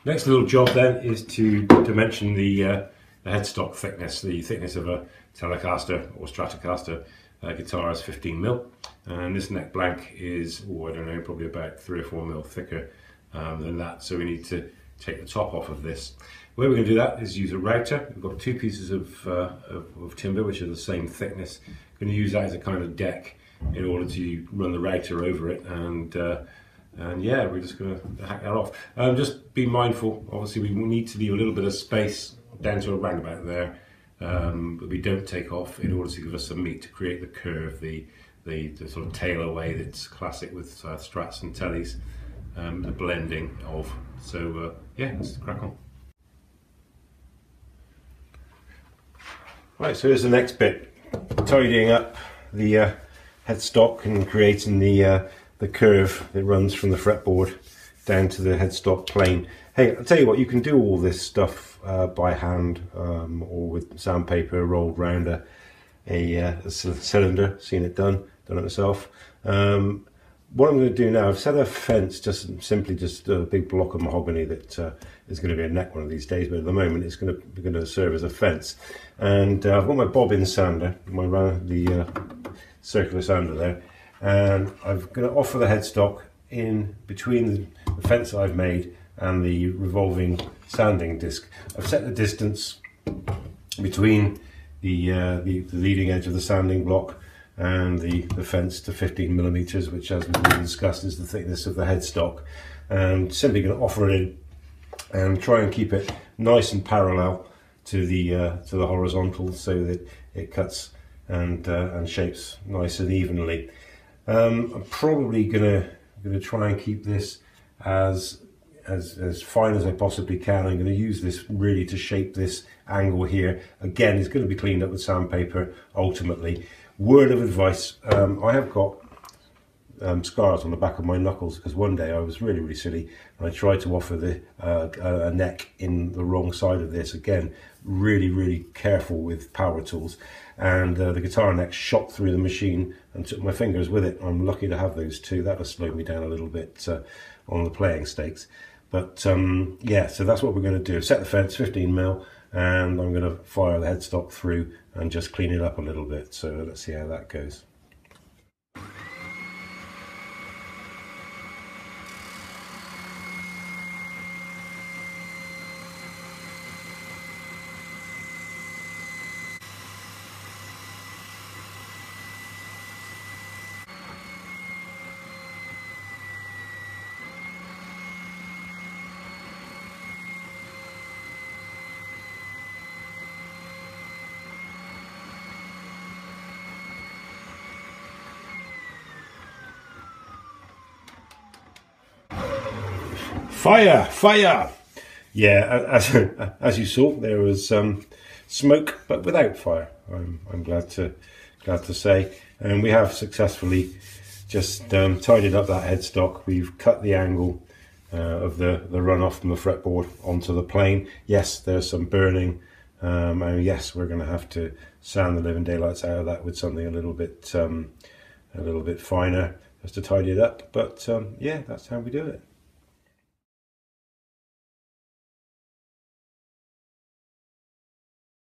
Next little job then is to dimension the headstock thickness. The thickness of a Telecaster or Stratocaster guitar is 15mm, and this neck blank is, I don't know, probably about 3 or 4mm thicker than that. So we need to take the top off of this. The way we're going to do that is use a router. We've got 2 pieces of timber which are the same thickness. Going to use that as a kind of deck in order to run the router over it, and yeah, we're just going to hack that off. Just be mindful, obviously we need to leave a little bit of space down to around about there, but we don't take off in order to give us some meat to create the curve, the sort of tail away that's classic with Strats and Tellies, the blending of. So yeah, let's crack on. Right, so here's the next bit, tidying up the headstock and creating the curve that runs from the fretboard down to the headstock plane. Hey, I'll tell you what, you can do all this stuff by hand or with sandpaper rolled round a cylinder. Seen it done it myself. What I'm going to do now, I've set a fence, simply just a big block of mahogany that is going to be a neck one of these days, but at the moment it's going to serve as a fence. And I've got my bobbin sander, the circular sander there, and I'm going to offer the headstock in between the fence that I've made and the revolving sanding disc. I've set the distance between the leading edge of the sanding block and the fence to 15mm, which, as we've already discussed, is the thickness of the headstock. And simply going to offer it in and try and keep it nice and parallel to the horizontal, so that it cuts and shapes nice and evenly. I'm probably gonna try and keep this as fine as I possibly can. I'm going to use this really to shape this angle here. Again, it's going to be cleaned up with sandpaper ultimately. Word of advice, I have got scars on the back of my knuckles because one day I was really silly and I tried to offer a neck in the wrong side of this. Again, really careful with power tools, and the guitar neck shot through the machine and took my fingers with it. I'm lucky to have those two. That has slowed me down a little bit on the playing stakes. But yeah, so that's what we're going to do. Set the fence 15mm, and I'm going to fire the headstock through and just clean it up a little bit. So let's see how that goes. Fire! Yeah, as you saw, there was smoke, but without fire. I'm glad to say, and we have successfully just tidied up that headstock. We've cut the angle of the runoff from the fretboard onto the plane. Yes, there's some burning, and yes, we're going to have to sand the living daylights out of that with something a little bit finer just to tidy it up. But yeah, that's how we do it.